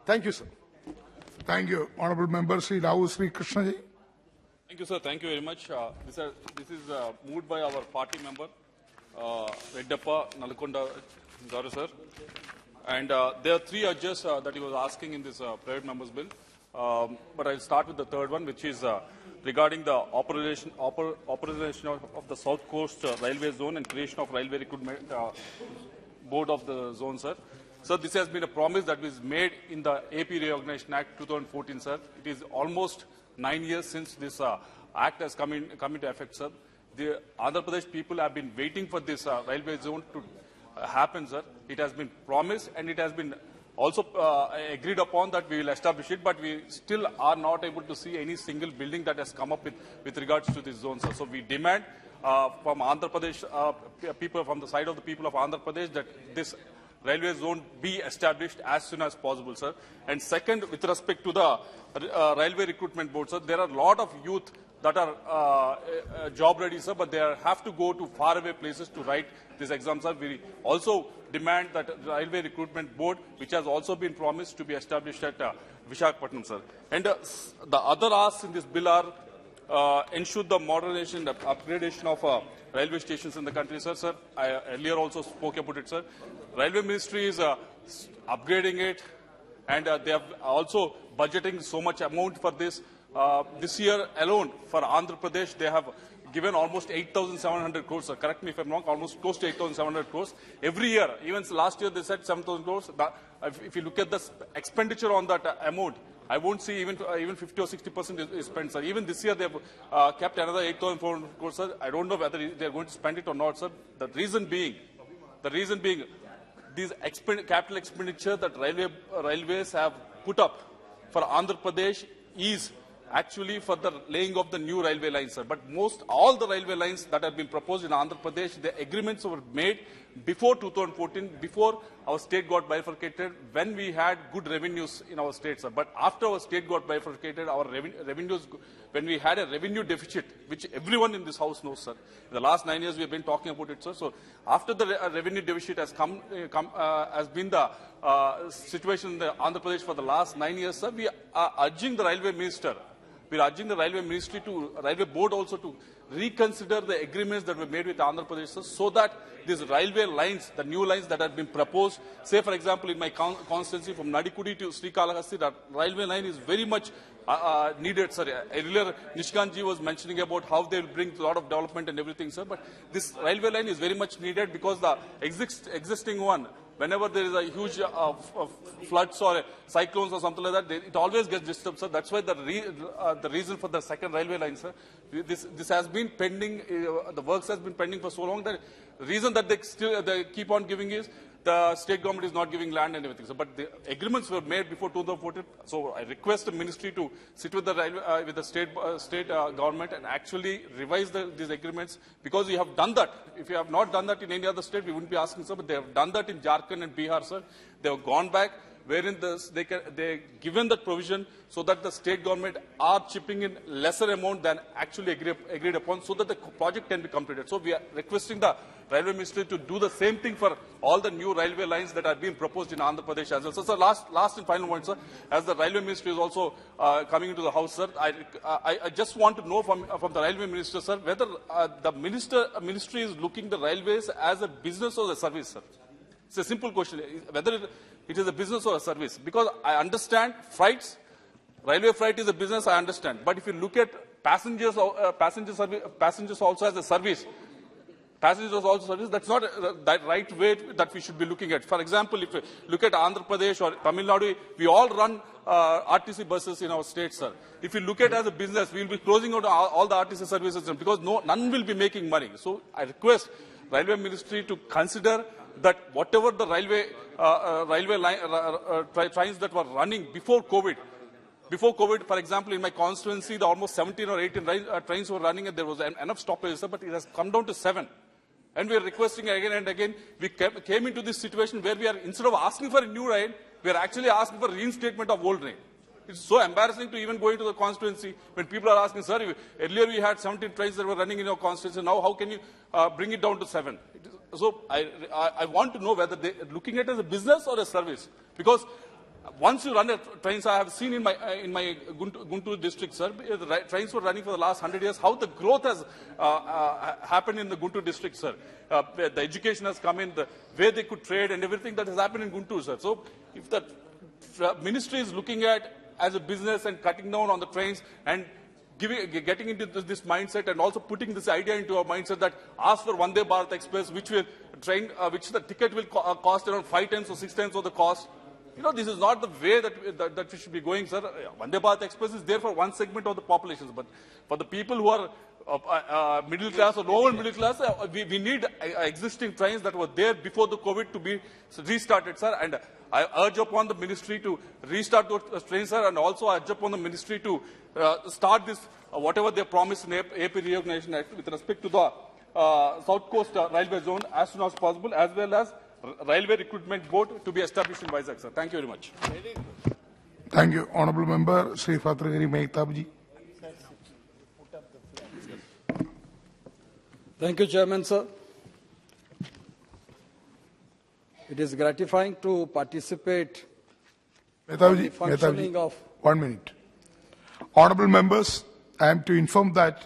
Thank you, sir. Thank you. Honorable Member Sri Lavu Sri Krishna ji. Thank you, sir. Thank you very much. This is moved by our party member, Reddappa Nalakonda Garu, sir. And there are three urges that he was asking in this private members bill. But I'll start with the third one, which is regarding the operation of the South Coast Railway Zone and creation of Railway Recruitment Board of the zone, sir. So this has been a promise that was made in the AP Reorganization Act 2014, sir. It is almost 9 years since this act has come into effect, sir. The Andhra Pradesh people have been waiting for this railway zone to happen, sir. It has been promised and it has been also agreed upon that we will establish it, but we still are not able to see any single building that has come up with regards to this zone, sir. So we demand from Andhra Pradesh people, from the side of the people of Andhra Pradesh, that this railway zone be established as soon as possible, sir. And second, with respect to the railway recruitment board, sir, there are a lot of youth that are job ready, sir, but they have to go to faraway places to write this exam, sir. We also demand that the railway recruitment board, which has also been promised to be established at Visakhapatnam, sir. And the other asks in this bill are ensure the modernization, the upgradation of railway stations in the country, sir. I earlier also spoke about it, sir. Railway Ministry is upgrading it, and they have also budgeting so much amount for this. This year alone, for Andhra Pradesh, they have given almost 8,700 crores, sir. Correct me if I'm wrong, almost close to 8,700 crores. Every year, even last year they said 7,000 crores. If you look at the expenditure on that amount, I won't see even 50 or 60% is spent, sir. Even this year they have kept another 8,400 crores, sir. I don't know whether they are going to spend it or not, sir. The reason being, these capital expenditure that railways have put up for Andhra Pradesh is actually for the laying of the new railway lines, sir. But all the railway lines that have been proposed in Andhra Pradesh, the agreements were made before 2014, before our state got bifurcated, when we had good revenues in our state, sir. But after our state got bifurcated, our revenues, when we had a revenue deficit, which everyone in this house knows, sir. In the last 9 years, we have been talking about it, sir. So after the revenue deficit has has been the situation in the Andhra Pradesh for the last 9 years, sir, we are urging the railway minister, we are urging the railway ministry railway board also to reconsider the agreements that were made with Andhra Pradesh, sir, so that these railway lines, the new lines that have been proposed, say for example in my constituency from Nadikudi to Srikalahasti, that railway line is very much needed, sir. Earlier, Nishkanji was mentioning about how they will bring a lot of development and everything, sir. But this railway line is very much needed because the existing one, whenever there is a huge floods or cyclones or something like that, it always gets disturbed, sir. That's why the reason for the second railway line, sir. This has been pending. The works has been pending for so long that the reason that they keep on giving is the state government is not giving land and everything. So, but the agreements were made before 2014. So I request the ministry to sit with the state government and actually revise these agreements, because you have done that. If you have not done that in any other state, we wouldn't be asking, sir. But they have done that in Jharkhand and Bihar, sir. They have gone back, wherein they given that provision so that the state government are chipping in lesser amount than actually agreed upon, so that the project can be completed. So we are requesting the railway ministry to do the same thing for all the new railway lines that are being proposed in Andhra Pradesh as well. So, sir, last and final point, sir, as the railway ministry is also coming into the house, sir, I just want to know from the railway minister, sir, whether the ministry is looking the railways as a business or a service, sir. It's a simple question, whether it is a business or a service. Because I understand freights, railway freight is a business, I understand. But if you look at passengers also as a service, that's not the right way that we should be looking at. For example, if you look at Andhra Pradesh or Tamil Nadu, we all run RTC buses in our state, sir. If you look at it as a business, we will be closing out all the RTC services because none will be making money. So I request Railway Ministry to consider that whatever the railway trains that were running before COVID, for example, in my constituency, the almost 17 or 18 trains were running and there was enough stoppage, but it has come down to 7. And we are requesting again and again. We came into this situation where we are, instead of asking for a new rail, we are actually asking for reinstatement of old rail. It's so embarrassing to even go into the constituency when people are asking, sir, earlier we had 17 trains that were running in your constituency. Now how can you bring it down to 7? So I want to know whether they are looking at it as a business or a service. Because Once you run a trains, I have seen in my Guntur district, sir, the trains were running for the last 100 years. How the growth has happened in the Guntur district, sir. The education has come in, the way they could trade and everything that has happened in Guntur, sir. So if the ministry is looking at as a business and cutting down on the trains and getting into this mindset and also putting this idea into our mindset that ask for Vande Bharat Express, which will which the ticket will cost around 5 times or 6 times of the cost. You know, this is not the way that we should be going, sir. Vande Bharat Express is there for one segment of the population, but for the people who are middle class or lower middle class, we need existing trains that were there before the COVID to be restarted, sir. And I urge upon the ministry to restart those trains, sir, and also I urge upon the ministry to start this, whatever they promised in AP Reorganization Act with respect to the South Coast Railway Zone as soon as possible, as well as Railway Recruitment Board to be established in Vizag, sir. Thank you very much. Thank you. Honorable Member, Sri Fatragiri Mehtab ji. Thank you, Chairman, sir. It is gratifying to participate Mehtab in ji, the functioning of... 1 minute. Honorable members, I am to inform that